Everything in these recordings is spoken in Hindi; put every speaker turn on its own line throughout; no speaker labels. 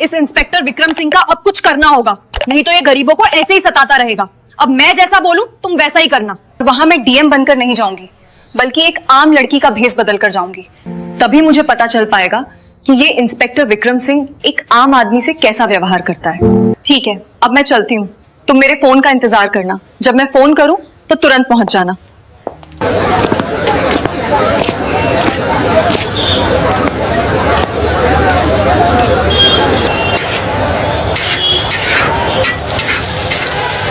इस इंस्पेक्टर विक्रम सिंह का अब कुछ करना होगा, नहीं तो ये गरीबों को ऐसे ही सताता रहेगा। अब मैं जैसा बोलूं तुम वैसा ही करना।
वहां मैं डीएम बनकर नहीं जाऊंगी, बल्कि एक आम लड़की का भेष बदल कर जाऊंगी। तभी मुझे पता चल पाएगा कि ये इंस्पेक्टर विक्रम सिंह एक आम आदमी से कैसा व्यवहार करता है। ठीक है, अब मैं चलती हूँ। तुम मेरे फोन का इंतजार करना। जब मैं फोन करूं तो तुरंत पहुंच जाना।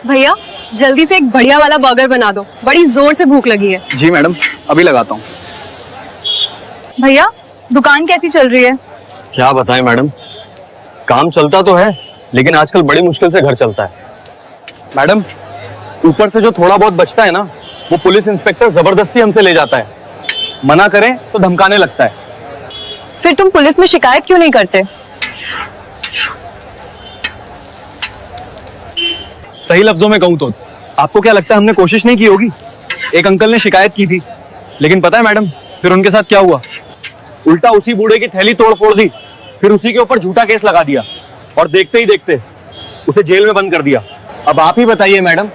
भैया, जल्दी से एक बढ़िया वाला बर्गर बना दो, बड़ी जोर से भूख लगी है।
जी मैडम, अभी लगाता हूँ।
भैया, दुकान कैसी चल रही है?
क्या बताएं मैडम, काम चलता तो है लेकिन आजकल बड़ी मुश्किल से घर चलता है। मैडम, ऊपर से जो थोड़ा बहुत बचता है ना, वो पुलिस इंस्पेक्टर जबरदस्ती हमसे ले जाता है। मना करें तो धमकाने लगता है।
फिर तुम पुलिस में शिकायत क्यों नहीं करते?
सही लफ्जों में कहूं तो आपको क्या लगता है हमने कोशिश नहीं की होगी? एक अंकल ने शिकायत की थी, लेकिन पता है मैडम फिर उनके साथ क्या हुआ? उल्टा उसी बूढ़े की थैली तोड़ फोड़ दी, फिर उसी के ऊपर झूठा केस लगा दिया और देखते ही देखते उसे जेल में बंद कर दिया। अब आप ही बताइए मैडम,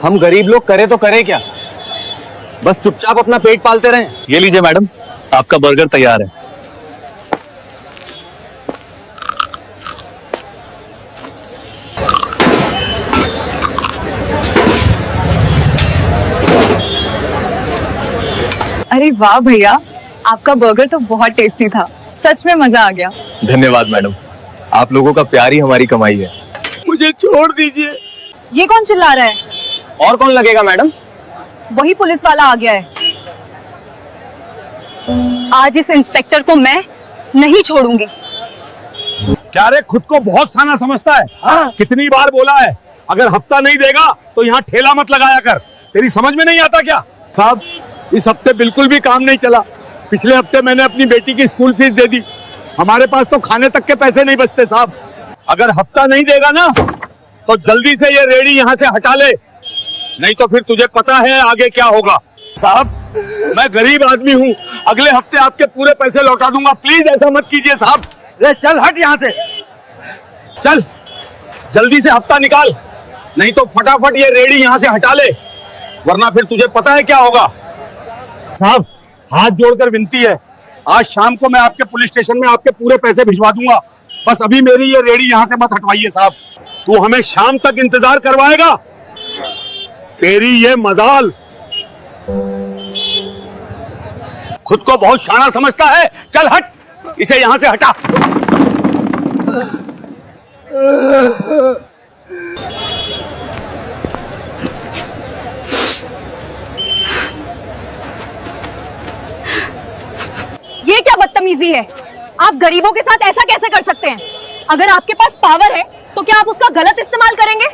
हम गरीब लोग करें तो करें क्या? बस चुपचाप अपना पेट पालते रहें। ये लीजिए मैडम, आपका बर्गर तैयार है।
अरे वाह भैया, आपका बर्गर तो बहुत टेस्टी था। सच में मजा आ गया।
धन्यवाद मैडम, आप लोगों का प्यार ही हमारी कमाई है। मुझे छोड़ दीजिए।
ये कौन चिल्ला रहा है?
और कौन लगेगा मैडम?
वही पुलिस वाला आ गया है। आज इस इंस्पेक्टर को मैं नहीं छोड़ूंगी।
क्या रे, खुद को बहुत साना समझता है? हाँ? कितनी बार बोला है, अगर हफ्ता नहीं देगा तो यहाँ ठेला मत लगाया कर। तेरी समझ में नहीं आता क्या? साहब, इस हफ्ते बिल्कुल भी काम नहीं चला। पिछले हफ्ते मैंने अपनी बेटी की स्कूल फीस दे दी। हमारे पास तो खाने तक के पैसे नहीं बचते साहब। अगर हफ्ता नहीं देगा ना तो जल्दी से ये रेडी यहाँ से हटा ले, नहीं तो फिर तुझे पता है आगे क्या होगा। साहब, मैं गरीब आदमी हूँ, अगले हफ्ते आपके पूरे पैसे लौटा दूंगा। प्लीज ऐसा मत कीजिए साहब। ले चल, हट यहाँ से। चल जल्दी से हफ्ता निकाल, नहीं तो फटाफट ये रेडी यहाँ से हटा ले, वरना फिर तुझे पता है क्या होगा। साहब, हाथ जोड़कर विनती है, आज शाम को मैं आपके पुलिस स्टेशन में आपके पूरे पैसे भिजवा दूंगा। बस अभी मेरी ये रेडी यहाँ से मत हटवाइए साहब। तू हमें शाम तक इंतजार करवाएगा? तेरी ये मजाल। खुद को बहुत शाना समझता है। चल हट, इसे यहां से हटा।
ये क्या बदतमीजी है? आप गरीबों के साथ ऐसा कैसे कर सकते हैं? अगर आपके पास पावर है तो क्या आप उसका गलत इस्तेमाल करेंगे?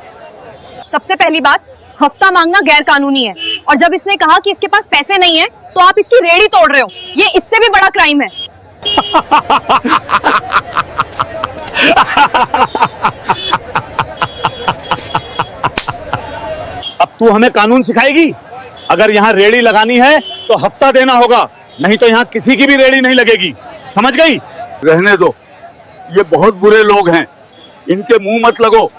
सबसे पहली बात, हफ्ता मांगना गैर कानूनी है, और जब इसने कहा कि इसके पास पैसे नहीं है तो आप इसकी रेडी तोड़ रहे हो। ये इससे भी बड़ा क्राइम है।
अब तू हमें कानून सिखाएगी? अगर यहाँ रेडी लगानी है तो हफ्ता देना होगा, नहीं तो यहाँ किसी की भी रेडी नहीं लगेगी। समझ गई? रहने दो, ये बहुत बुरे लोग हैं, इनके मुंह मत लगो।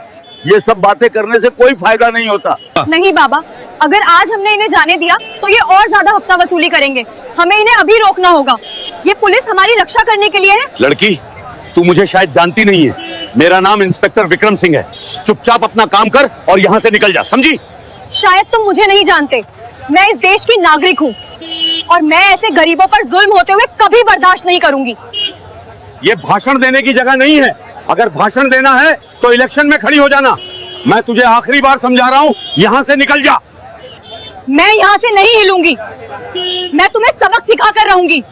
ये सब बातें करने से कोई फायदा नहीं होता।
नहीं बाबा, अगर आज हमने इन्हें जाने दिया तो ये और ज्यादा हफ्ता वसूली करेंगे। हमें इन्हें अभी रोकना होगा। ये पुलिस हमारी रक्षा करने के लिए है।
लड़की, तू मुझे शायद जानती नहीं है। मेरा नाम इंस्पेक्टर विक्रम सिंह है। चुपचाप अपना काम कर और यहाँ से निकल जा, समझी?
शायद तुम मुझे नहीं जानते, मैं इस देश की नागरिक हूँ और मैं ऐसे गरीबों पर जुल्म होते हुए कभी बर्दाश्त नहीं करूंगी।
ये भाषण देने की जगह नहीं है। अगर भाषण देना है तो इलेक्शन में खड़ी हो जाना। मैं तुझे आखिरी बार समझा रहा हूँ, यहाँ से निकल जा।
मैं यहाँ से नहीं हिलूंगी। मैं तुम्हें सबक सिखा कर रहूंगी।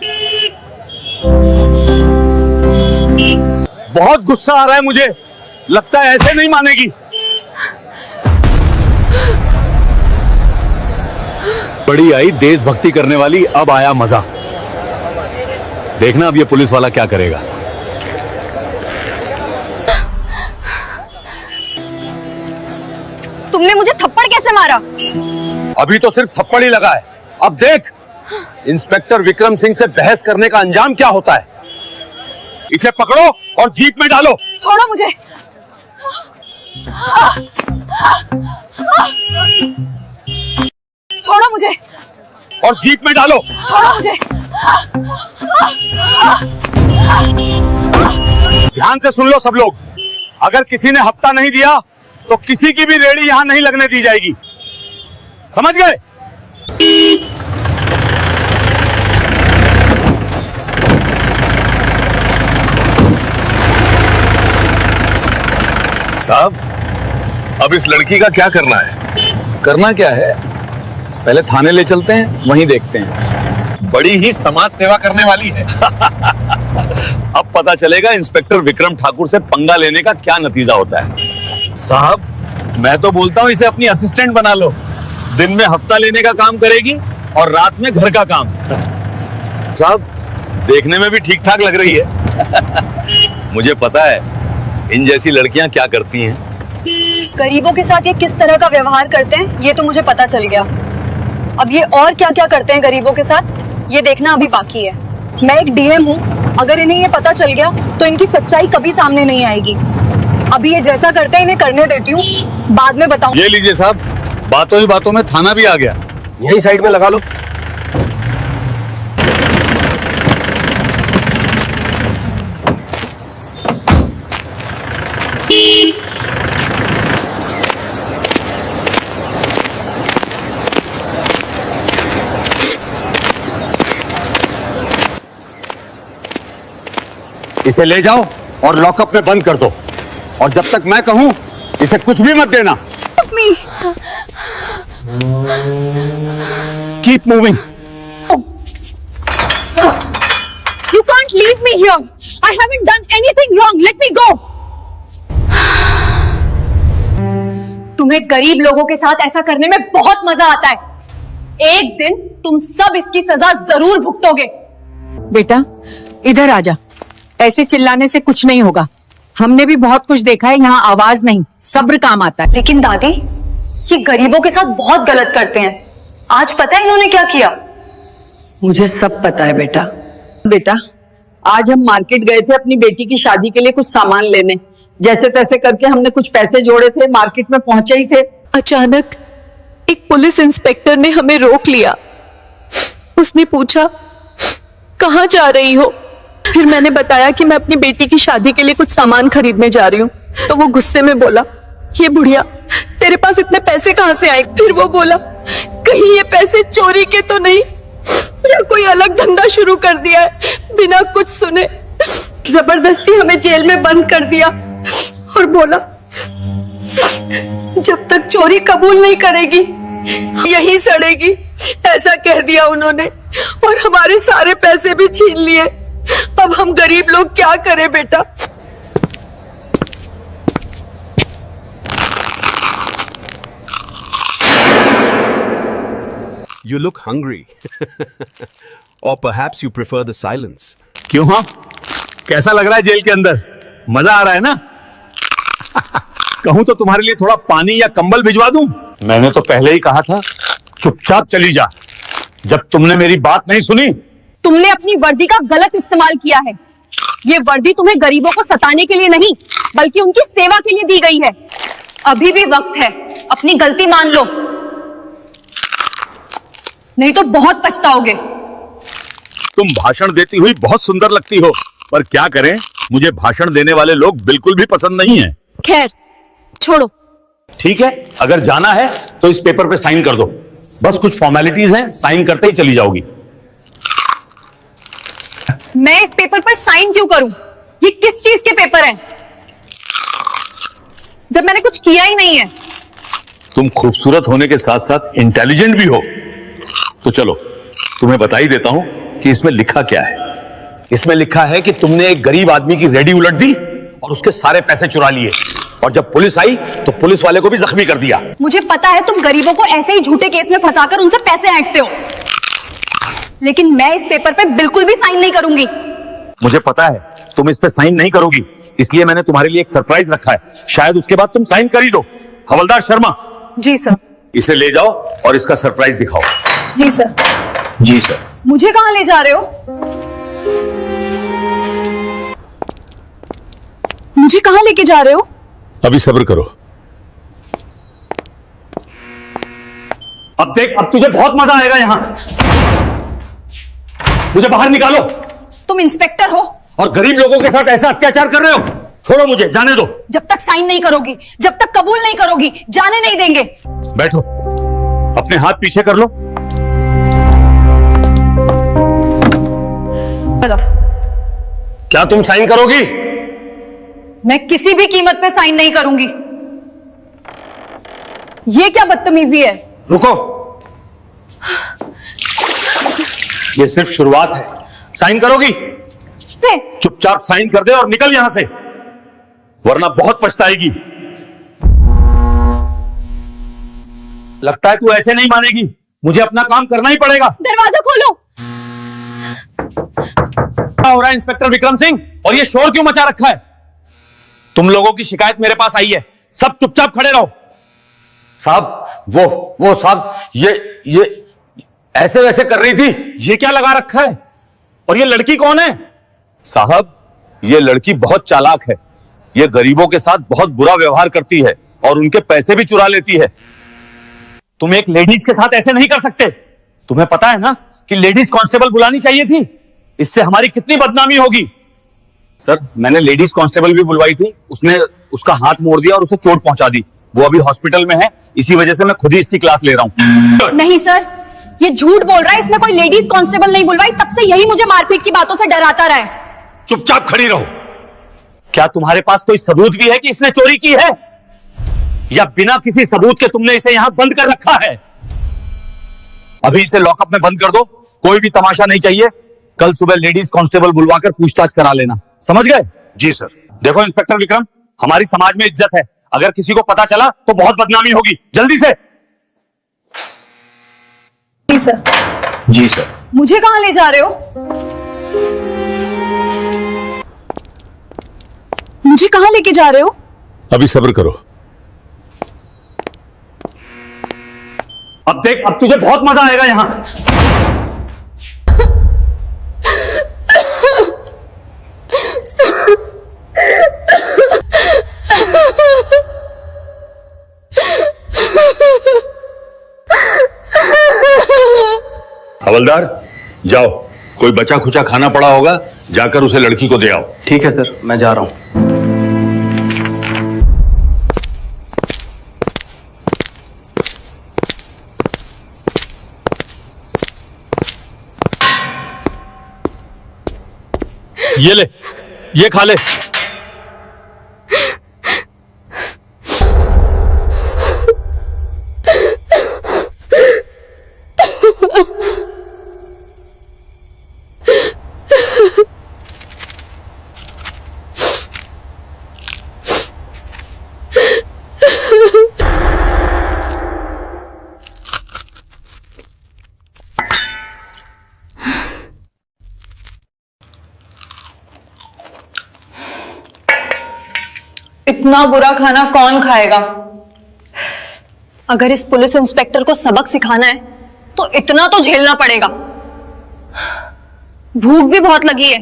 बहुत गुस्सा आ रहा है मुझे, लगता है ऐसे नहीं मानेगी।
बड़ी आई देशभक्ति करने वाली, अब आया मजा। देखना अब ये पुलिस वाला क्या करेगा।
तुमने मुझे थप्पड़ कैसे मारा?
अभी तो सिर्फ थप्पड़ ही लगा है, अब देख इंस्पेक्टर विक्रम सिंह से बहस करने का अंजाम क्या होता है। इसे पकड़ो और जीप में डालो।
छोड़ो मुझे। छोड़ो मुझे।
और जीप में डालो।
छोड़ो मुझे।
ध्यान से सुन लो सब लोग, अगर किसी ने हफ्ता नहीं दिया तो किसी की भी रेड़ी यहां नहीं लगने दी जाएगी, समझ गए?
साहब, अब इस लड़की का क्या करना है?
करना क्या है, पहले थाने ले चलते हैं, वहीं देखते हैं।
बड़ी ही समाज सेवा करने वाली है।
अब पता चलेगा इंस्पेक्टर विक्रम ठाकुर से पंगा लेने का क्या नतीजा होता है।
साहब, मैं तो बोलता हूँ इसे अपनी असिस्टेंट बना लो। दिन में हफ्ता लेने का काम करेगी और रात में घर का काम।
साहब, देखने में भी ठीक ठाक लग रही है। मुझे पता है इन जैसी लड़कियां क्या करती हैं।
गरीबों के साथ ये किस तरह का व्यवहार करते हैं ये तो मुझे पता चल गया। अब ये और क्या क्या करते हैं गरीबों के साथ ये देखना अभी बाकी है। मैं एक डीएम हूँ, अगर इन्हें ये पता चल गया तो इनकी सच्चाई कभी सामने नहीं आएगी। अभी ये जैसा करते हैं इन्हें करने देती हूँ, बाद में बताऊँ।
ये लीजिए साहब, बातों ही बातों में थाना भी आ गया।
यही साइड में लगा लो।
इसे ले जाओ और लॉकअप में बंद कर दो, और जब तक मैं कहूं इसे कुछ भी मत देना। Keep moving.
You can't leave me here. I haven't done anything wrong. Let me go. तुम्हें गरीब लोगों के साथ ऐसा करने में बहुत मजा आता है। एक दिन तुम सब इसकी सजा जरूर भुगतोगे।
बेटा इधर आजा, ऐसे चिल्लाने से कुछ नहीं होगा। हमने भी बहुत कुछ देखा है, यहाँ आवाज नहीं सब्र काम आता है।
लेकिन दादी, ये गरीबों के साथ बहुत गलत करते हैं। आज पता है इन्होंने क्या किया?
मुझे सब पता है बेटा। बेटा आज हम मार्केट गए थे अपनी बेटी की शादी के लिए कुछ सामान लेने। जैसे तैसे करके हमने कुछ पैसे जोड़े थे, मार्केट में पहुंचे ही थे,
अचानक एक पुलिस इंस्पेक्टर ने हमें रोक लिया। उसने पूछा कहाँ जा रही हो? फिर मैंने बताया कि मैं अपनी बेटी की शादी के लिए कुछ सामान खरीदने जा रही हूँ। तो वो गुस्से में बोला, ये बुढ़िया तेरे पास इतने पैसे कहाँ से आए? फिर वो बोला, कहीं ये पैसे चोरी के तो नहीं, या कोई अलग धंधा शुरू कर दिया है? बिना कुछ सुने जबरदस्ती हमें जेल में बंद कर दिया और बोला जब तक चोरी कबूल नहीं करेगी यहीं सड़ेगी, ऐसा कह दिया उन्होंने। और हमारे सारे पैसे भी छीन लिए। अब हम गरीब लोग क्या करें बेटा?
You look hungry. Or perhaps you prefer the silence.
क्यों? हाँ, कैसा लग रहा है जेल के अंदर? मजा आ रहा है ना? कहूं तो तुम्हारे लिए थोड़ा पानी या कंबल भिजवा दूं? मैंने तो पहले ही कहा था चुपचाप चली जा। जब तुमने मेरी बात नहीं सुनी।
तुमने अपनी वर्दी का गलत इस्तेमाल किया है। ये वर्दी तुम्हें गरीबों को सताने के लिए नहीं, बल्कि उनकी सेवा के लिए दी गई है।
अभी भी वक्त है, अपनी गलती मान लो, नहीं तो बहुत पछताओगे।
तुम भाषण देती हुई बहुत सुंदर लगती हो, पर क्या करें, मुझे भाषण देने वाले लोग बिल्कुल भी पसंद नहीं हैं।
खैर छोड़ो।
ठीक है, अगर जाना है तो इस पेपर पे साइन कर दो। बस कुछ फॉर्मेलिटीज हैं, साइन करते ही चली जाओगी।
मैं इस पेपर पर साइन क्यों करूं? ये किस चीज के पेपर हैं? जब मैंने कुछ किया ही नहीं है।
तुम खूबसूरत होने के साथ साथ इंटेलिजेंट भी हो। तो चलो तुम्हें बता ही देता हूं कि इसमें लिखा क्या है। इसमें लिखा है कि तुमने एक गरीब आदमी की रेडी उलट दी और उसके सारे पैसे चुरा लिए, और जब पुलिस आई तो पुलिस वाले को भी जख्मी कर दिया।
मुझे पता है तुम गरीबों को ऐसे ही झूठे केस में फंसाकर उनसे पैसे ऐंठते हो, लेकिन मैं इस पेपर पे बिल्कुल भी साइन नहीं करूंगी।
मुझे पता है तुम इस पे साइन नहीं करोगी, इसलिए मैंने तुम्हारे लिए एक सरप्राइज रखा है। शायद उसके बाद तुम साइन कर ही दो। हवलदार शर्मा।
जी सर।
इसे ले जाओ और इसका सरप्राइज दिखाओ।
जी सर।
जी सर।
मुझे कहां ले जा रहे हो?
मुझे कहाँ लेके जा रहे हो?
अभी सब्र करो।
अब देख, अब तुझे बहुत मजा आएगा यहाँ। मुझे बाहर निकालो।
तुम इंस्पेक्टर हो
और गरीब लोगों के साथ ऐसा अत्याचार कर रहे हो? छोड़ो मुझे, जाने दो।
जब तक साइन नहीं करोगी, जब तक कबूल नहीं करोगी, जाने नहीं देंगे।
बैठो, अपने हाथ पीछे कर लो। क्या तुम साइन करोगी?
मैं किसी भी कीमत पे साइन नहीं करूंगी। ये क्या बदतमीजी है?
रुको, ये सिर्फ शुरुआत है। साइन करोगी? चुपचाप साइन कर दे और निकल यहां से, वरना बहुत पछताएगी। लगता है तू ऐसे नहीं मानेगी। मुझे अपना काम करना ही पड़ेगा।
दरवाजा खोलो।
क्या हो रहा है इंस्पेक्टर विक्रम सिंह? और ये शोर क्यों मचा रखा है? तुम लोगों की शिकायत मेरे पास आई है, सब चुपचाप खड़े रहो।
साहब, वो साहब, ये ऐसे वैसे कर रही थी।
ये क्या लगा रखा है? और ये लड़की कौन है?
साहब, ये लड़की बहुत चालाक है। ये गरीबों के साथ बहुत बुरा व्यवहार करती है और उनके पैसे भी चुरा लेती है।
तुम एक लेडीज के साथ ऐसे नहीं कर सकते। तुम्हें पता है ना कि लेडीज कांस्टेबल बुलानी चाहिए थी। इससे हमारी कितनी बदनामी होगी।
सर, मैंने लेडीज कांस्टेबल भी बुलवाई थी, उसने उसका हाथ मोड़ दिया और उसे चोट पहुंचा दी। वो अभी हॉस्पिटल में है, इसी वजह से मैं खुद ही इसकी क्लास ले रहा हूं।
नहीं सर, ये झूठ बोल रहा है। इसमें कोई लेडीज कांस्टेबल नहीं बुलवाई। तब से यही मुझे मारपीट की बातों से डराता रहा है।
चुपचाप खड़ी रहो।
क्या तुम्हारे पास कोई सबूत भी है कि इसने चोरी की है, या बिना किसी सबूत के तुमने इसे यहां बंद कर रखा है?
अभी इसे लॉकअप में बंद कर दो। कोई भी तमाशा नहीं चाहिए। कल सुबह लेडीज कांस्टेबल बुलवाकर पूछताछ करा लेना, समझ गए?
जी सर।
देखो इंस्पेक्टर विक्रम, हमारी समाज में इज्जत है। अगर किसी को पता चला तो बहुत बदनामी होगी। जल्दी से।
जी सर।
जी सर।
मुझे कहाँ ले जा रहे हो? मुझे कहाँ लेके जा रहे हो?
अभी सब्र करो।
अब देख, अब तुझे बहुत मजा आएगा यहाँ।
हवलदार, जाओ, कोई बचा खुचा खाना पड़ा होगा, जाकर उसे लड़की को दे आओ।
ठीक है सर, मैं जा रहा हूं।
ये ले, ये खा ले।
इतना बुरा खाना कौन खाएगा?
अगर इस पुलिस इंस्पेक्टर को सबक सिखाना है तो इतना तो झेलना पड़ेगा। भूख भी बहुत लगी है।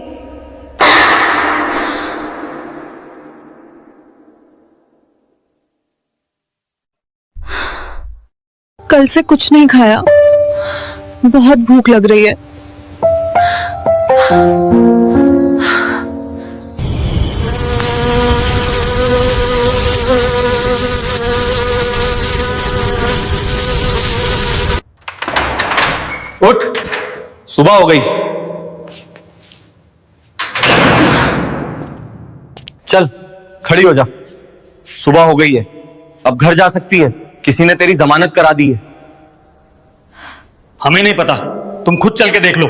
कल से कुछ नहीं खाया, बहुत भूख लग रही है।
उठ, सुबह हो गई। चल, खड़ी हो जा। सुबह हो गई है, अब घर जा सकती है। किसी ने तेरी जमानत करा दी है।
हमें नहीं पता, तुम खुद चल के देख लो।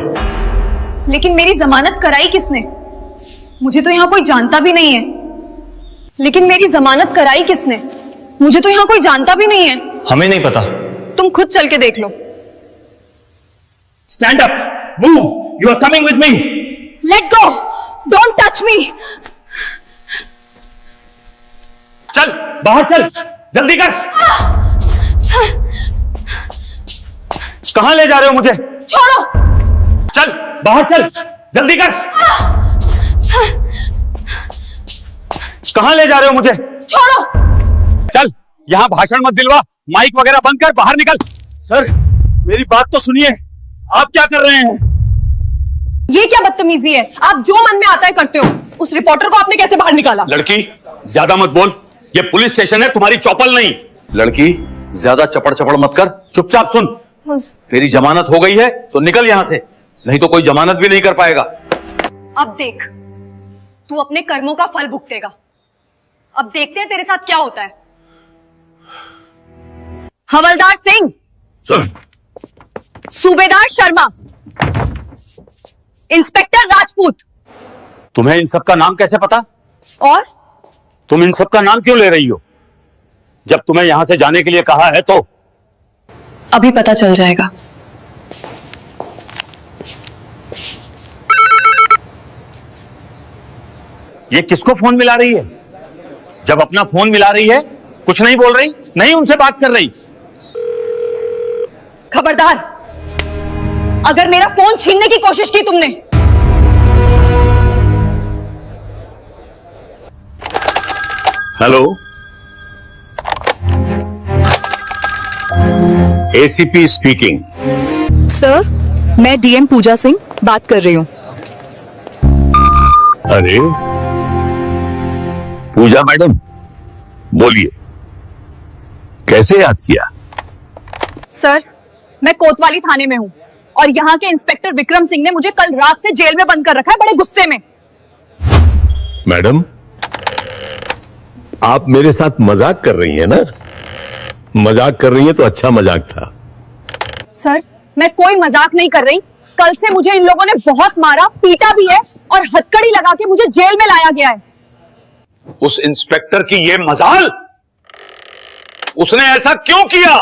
लेकिन मेरी जमानत कराई किसने? मुझे तो यहाँ कोई जानता भी नहीं है। लेकिन मेरी जमानत कराई किसने? मुझे तो यहाँ कोई जानता भी नहीं है।
हमें नहीं पता।
तुम खुद चल के देख लो।
Stand up, move, you are coming with me.
Let go, don't touch me.
चल, बाहर चल, जल्दी कर। कहां ले जा रहे हो मुझे?
छोड़ो।
चल, बाहर चल, जल्दी कर।
कहां ले जा रहे हो मुझे?
छोड़ो।
चल, यहाँ भाषण मत दिलवा, माइक वगैरह बंद कर, बाहर निकल।
सर मेरी बात तो सुनिए, आप क्या कर रहे हैं?
ये क्या बदतमीजी है? आप जो मन में आता है करते हो। उस रिपोर्टर को आपने कैसे बाहर निकाला?
लड़की ज्यादा मत बोल, ये पुलिस स्टेशन है, तुम्हारी चौपल नहीं।
लड़की ज्यादा चपड़ चपड़ मत कर,
चुपचाप सुन।
तेरी जमानत हो गई है तो निकल यहां से, नहीं तो कोई जमानत भी नहीं कर पाएगा।
अब देख, तू अपने कर्मों का फल भुगतेगा। अब देखते हैं तेरे साथ क्या होता है। हवलदार सिंह, सूबेदार शर्मा, इंस्पेक्टर राजपूत।
तुम्हें इन सब का नाम कैसे पता?
और
तुम इन सब का नाम क्यों ले रही हो? जब तुम्हें यहां से जाने के लिए कहा है तो?
अभी पता चल जाएगा।
ये किसको फोन मिला रही है? जब अपना फोन मिला रही है, कुछ नहीं बोल रही, नहीं उनसे बात कर रही।
खबरदार, अगर मेरा फोन छीनने की कोशिश की तुमने।
Hello, ACP speaking.
सर, मैं डीएम पूजा सिंह बात कर रही हूँ।
अरे पूजा मैडम, बोलिए, कैसे याद किया?
सर, मैं कोतवाली थाने में हूँ और यहाँ के इंस्पेक्टर विक्रम सिंह ने मुझे कल रात से जेल में बंद कर रखा है, बड़े गुस्से में।
मैडम, आप मेरे साथ मजाक कर रही हैं ना? मजाक कर रही हैं तो अच्छा मजाक था।
सर, मैं कोई मजाक नहीं कर रही। कल से मुझे इन लोगों ने बहुत मारा, पीटा भी है और हथकड़ी लगा के मुझे जेल में लाया गया है।
उस इंस्पेक्टर की ये मजाल, उसने ऐसा क्यों किया?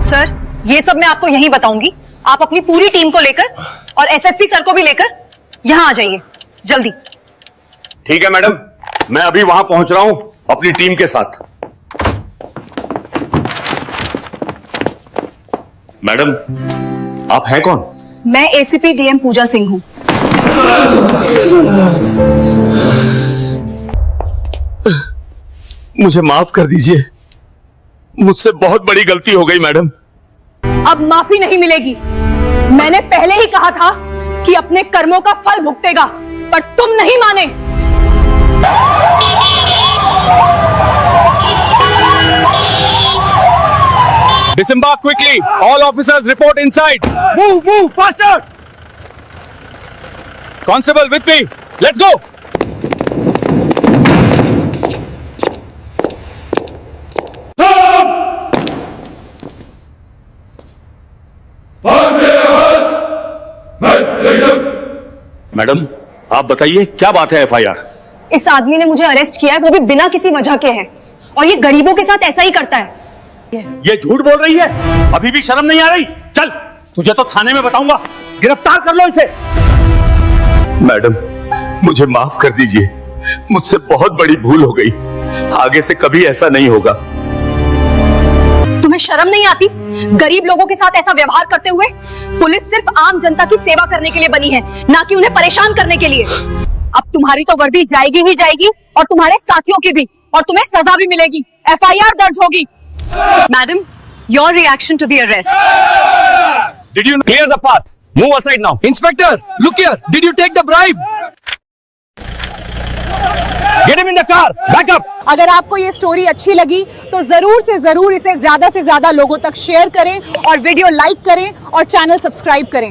सर, ये सब मैं आपको यहीं बताऊंगी। आप अपनी पूरी टीम को लेकर और एसएसपी सर को भी लेकर यहां आ जाइए, जल्दी।
ठीक है मैडम, मैं अभी वहां पहुंच रहा हूं अपनी टीम के साथ। मैडम, आप हैं कौन?
मैं एसीपी डीएम पूजा सिंह हूँ।
मुझे माफ कर दीजिए, मुझसे बहुत बड़ी गलती हो गई मैडम।
अब माफी नहीं मिलेगी। मैंने पहले ही कहा था कि अपने कर्मों का फल भुगतेगा, पर तुम नहीं माने।
Disembark quickly. All officers report inside.
Move faster.
Constable with me. Let's go.
Madam, आप बताइए क्या बात है? एफआईआर।
इस आदमी ने मुझे अरेस्ट किया है, वो भी बिना किसी वजह के है, और ये गरीबों के साथ ऐसा ही करता है।
ये झूठ बोल रही है, अभी भी शर्म नहीं आ रही? चल, तुझे तो थाने में बताऊंगा, गिरफ्तार कर लो इसे।
मैडम, मुझे माफ कर दीजिए, मुझसे बहुत बड़ी भूल हो गई, आगे से कभी ऐसा नहीं होगा।
तुम्हें शर्म नहीं आती गरीब लोगों के साथ ऐसा व्यवहार करते हुए? पुलिस सिर्फ आम जनता की सेवा करने के लिए बनी है, ना कि उन्हें परेशान करने के लिए। अब तुम्हारी तो वर्दी जाएगी ही जाएगी, और तुम्हारे साथियों की भी, और तुम्हें सजा भी मिलेगी, एफआईआर दर्ज होगी।
Madam, your reaction to the arrest.
Did you clear the path? Move aside now. Inspector, look here. Did you take the bribe? Get him in the car. Back up.
अगर आपको ये स्टोरी अच्छी लगी तो जरूर से जरूर इसे ज्यादा से ज्यादा लोगों तक शेयर करें और वीडियो लाइक करें और चैनल सब्सक्राइब करें।